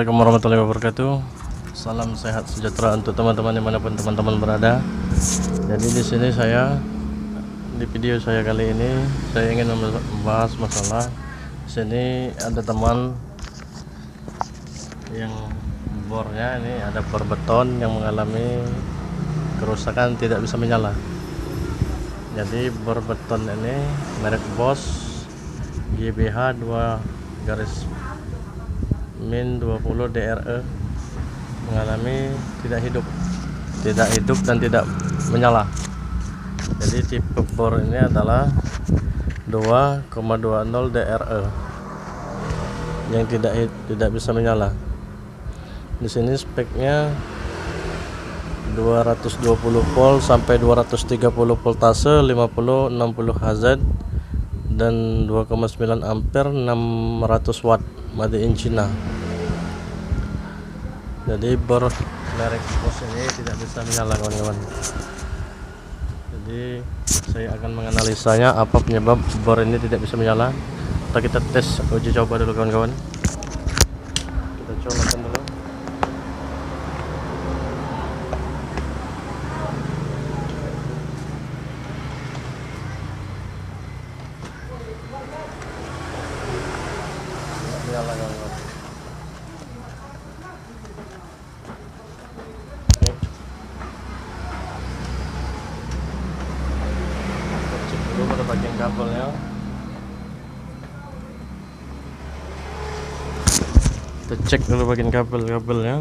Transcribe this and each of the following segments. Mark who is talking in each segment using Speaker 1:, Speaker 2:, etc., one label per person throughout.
Speaker 1: Assalamualaikum warahmatullahi wabarakatuh. Salam sehat sejahtera untuk teman-teman dimanapun teman-teman berada. Jadi di sini di video saya kali ini saya ingin membahas masalah. Di sini ada teman yang bornya ini ada bor beton yang mengalami kerusakan, tidak bisa menyala. Jadi bor beton ini merek Bosch GBH 2-20 DRE mengalami tidak hidup dan tidak menyala. Jadi tipe bor ini adalah 2,20 DRE yang tidak bisa menyala. Di sini speknya 220 volt sampai 230 voltase, 50-60 Hz dan 2,9 ampere, 600 watt, made in China. Jadi bor merek Bosch ini tidak bisa menyala, kawan-kawan. Jadi saya akan menganalisanya apa penyebab bor ini tidak bisa menyala. Kita tes uji coba dulu, kawan-kawan. Kita colokan dulu. Menyala, kawan-kawan. Dulu pada bagian kabelnya, kita cek dulu bagian kabelnya.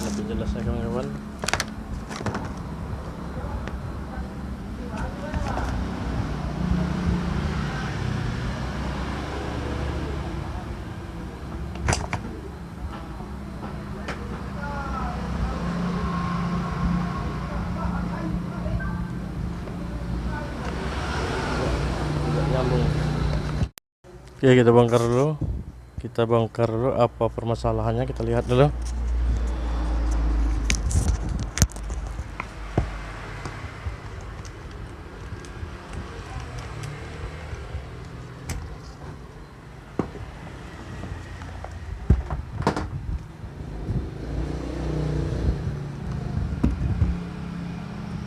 Speaker 1: Lebih jelas ya, kawan-kawan. Nyambung. Oke, kita bongkar dulu apa permasalahannya, kita lihat dulu.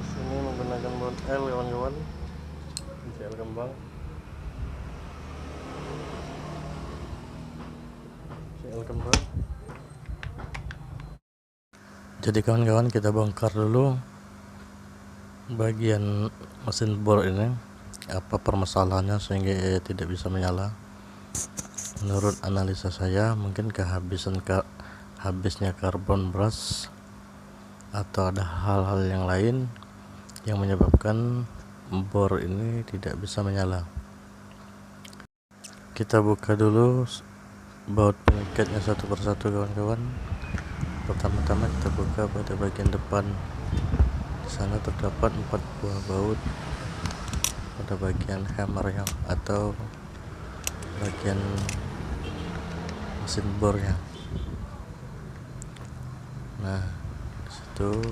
Speaker 1: Sini menggunakan baut L, kawan-kawan, L kembang. Jadi kawan-kawan, kita bongkar dulu bagian mesin bor ini, apa permasalahannya sehingga tidak bisa menyala. Menurut analisa saya, mungkin habisnya karbon brush atau ada hal-hal yang lain yang menyebabkan bor ini tidak bisa menyala. Kita buka dulu baut pengikatnya satu persatu, kawan-kawan. Pertama-tama kita buka pada bagian depan. Di sana terdapat 4 buah baut pada bagian hammernya atau bagian mesin bornya. Nah, disitu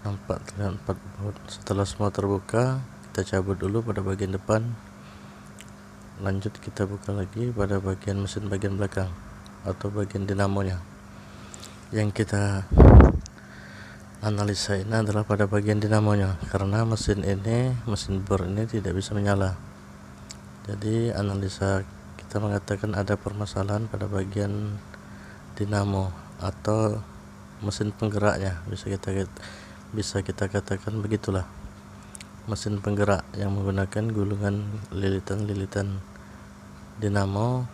Speaker 1: nampak terlihat 4 baut. Setelah semua terbuka, kita cabut dulu pada bagian depan. Lanjut kita buka lagi pada bagian mesin bagian belakang atau bagian dinamonya. Yang kita analisa ini adalah pada bagian dinamonya, karena mesin bor ini tidak bisa menyala. Jadi analisa kita mengatakan ada permasalahan pada bagian dinamo atau mesin penggeraknya, bisa kita katakan begitulah. Mesin penggerak yang menggunakan gulungan lilitan dinamo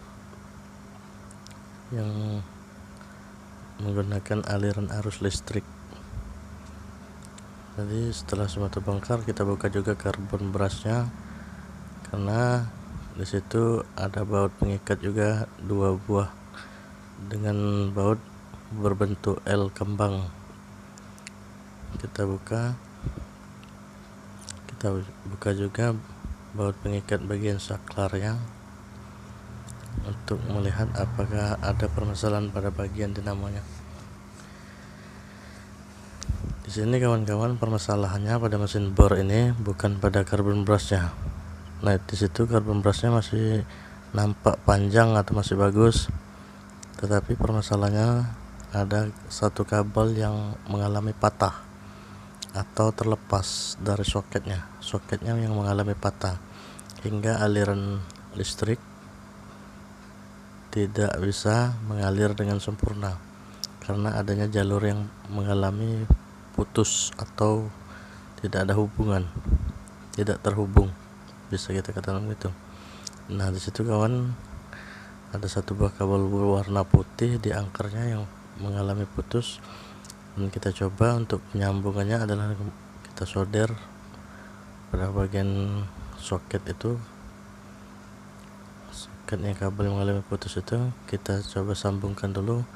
Speaker 1: yang menggunakan aliran arus listrik. Jadi setelah semua terbongkar, kita buka juga karbon brushnya, karena Di situ ada baut pengikat juga 2 buah dengan baut berbentuk L kembang. Kita buka juga baut pengikat bagian saklarnya untuk melihat apakah ada permasalahan pada bagian dinamonya. Di sini kawan-kawan, permasalahannya pada mesin bor ini bukan pada karbon brushnya. Nah, di situ karbon brushnya masih nampak panjang atau masih bagus, tetapi permasalahannya ada satu kabel yang mengalami patah atau terlepas dari soketnya yang mengalami patah, hingga aliran listrik tidak bisa mengalir dengan sempurna karena adanya jalur yang mengalami putus atau tidak ada hubungan, tidak terhubung, bisa kita katakan gitu. Nah, di situ kawan, ada satu buah kabel berwarna putih di angkernya yang mengalami putus, dan kita coba untuk penyambungannya adalah kita solder pada bagian soket itu. Soketnya kabel yang mengalami putus itu kita coba sambungkan dulu.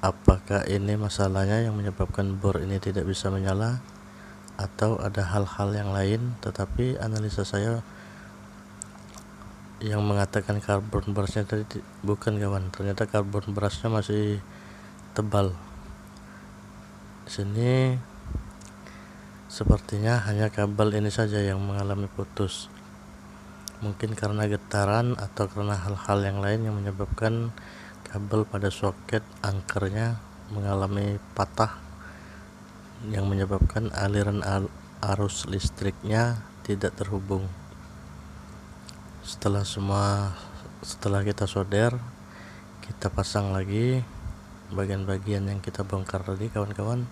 Speaker 1: Apakah ini masalahnya yang menyebabkan bor ini tidak bisa menyala atau ada hal-hal yang lain? Tetapi analisa saya yang mengatakan karbon brushnya tadi bukan kawan, ternyata karbon brushnya masih tebal. Di sini sepertinya hanya kabel ini saja yang mengalami putus, mungkin karena getaran atau karena hal-hal yang lain yang menyebabkan kabel pada soket angkernya mengalami patah, yang menyebabkan aliran arus listriknya tidak terhubung. Setelah kita solder, kita pasang lagi bagian-bagian yang kita bongkar tadi kawan-kawan.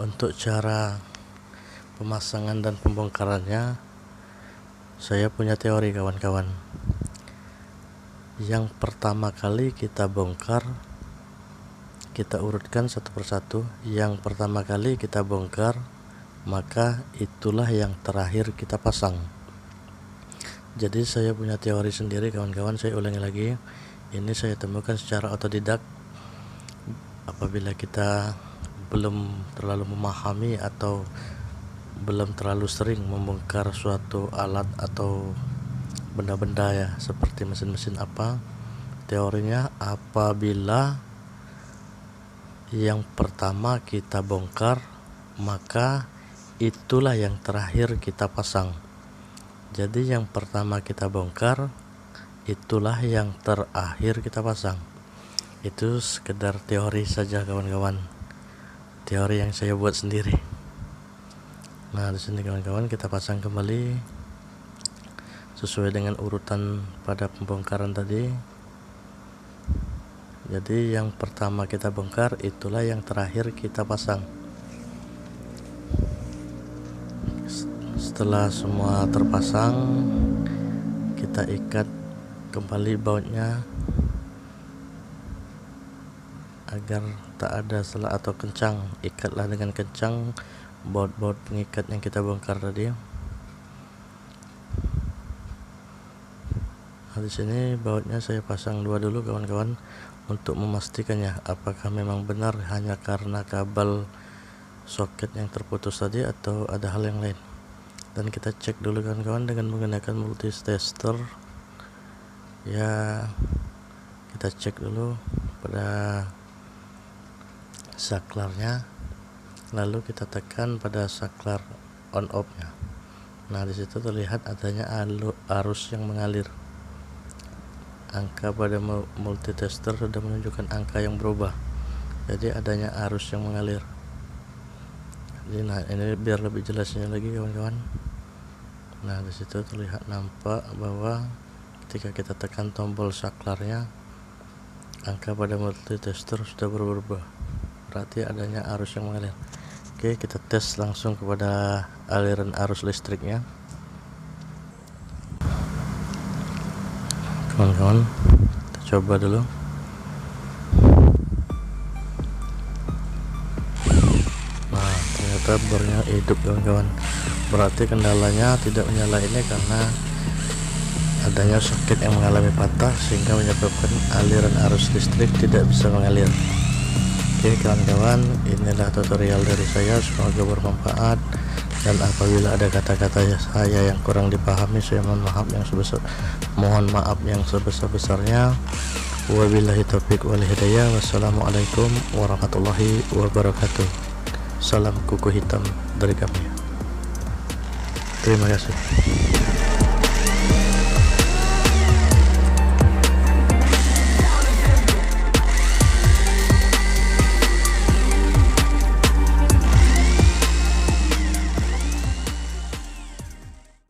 Speaker 1: Untuk cara pemasangan dan pembongkarannya, saya punya teori kawan-kawan. Yang pertama kali kita bongkar, kita urutkan satu persatu. Yang pertama kali kita bongkar, maka itulah yang terakhir kita pasang. Jadi saya punya teori sendiri kawan-kawan, saya ulangi lagi. Ini saya temukan secara otodidak. Apabila kita belum terlalu memahami atau belum terlalu sering membongkar suatu alat atau benda-benda ya, seperti mesin-mesin apa, teorinya apabila yang pertama kita bongkar, maka itulah yang terakhir kita pasang. Jadi yang pertama kita bongkar, itulah yang terakhir kita pasang. Itu sekedar teori saja kawan-kawan, teori yang saya buat sendiri. Nah, di sini kawan-kawan kita pasang kembali sesuai dengan urutan pada pembongkaran tadi. Jadi yang pertama kita bongkar, itulah yang terakhir kita pasang. Setelah semua terpasang, kita ikat kembali bautnya agar tak ada selah atau kencang. Ikatlah dengan kencang baut-baut pengikat yang kita bongkar tadi. Nah, di sini bautnya saya pasang 2 dulu kawan-kawan untuk memastikannya apakah memang benar hanya karena kabel soket yang terputus tadi atau ada hal yang lain. Dan kita cek dulu kawan-kawan dengan menggunakan multitester. Ya, kita cek dulu pada saklarnya, lalu kita tekan pada saklar on off-nya. Nah, di situ terlihat adanya arus yang mengalir. Angka pada multitester sudah menunjukkan angka yang berubah, jadi adanya arus yang mengalir. Jadi, nah, ini biar lebih jelasnya lagi kawan-kawan. Nah, di situ terlihat nampak bahwa ketika kita tekan tombol saklarnya, angka pada multitester sudah berubah, berarti adanya arus yang mengalir. Oke, kita tes langsung kepada aliran arus listriknya. Kawan-kawan, kita coba dulu. Nah, ternyata bornya hidup kawan-kawan. Berarti kendalanya tidak menyala ini karena adanya soket yang mengalami patah sehingga menyebabkan aliran arus listrik tidak bisa mengalir. Oke kawan-kawan, inilah tutorial dari saya, semoga bermanfaat, dan apabila ada kata-kata saya yang kurang dipahami, saya mohon maaf yang sebesar-besarnya. Wabillahi taufiq wal hidayah. Wassalamualaikum warahmatullahi wabarakatuh. Salam kuku hitam dari kami. Terima kasih.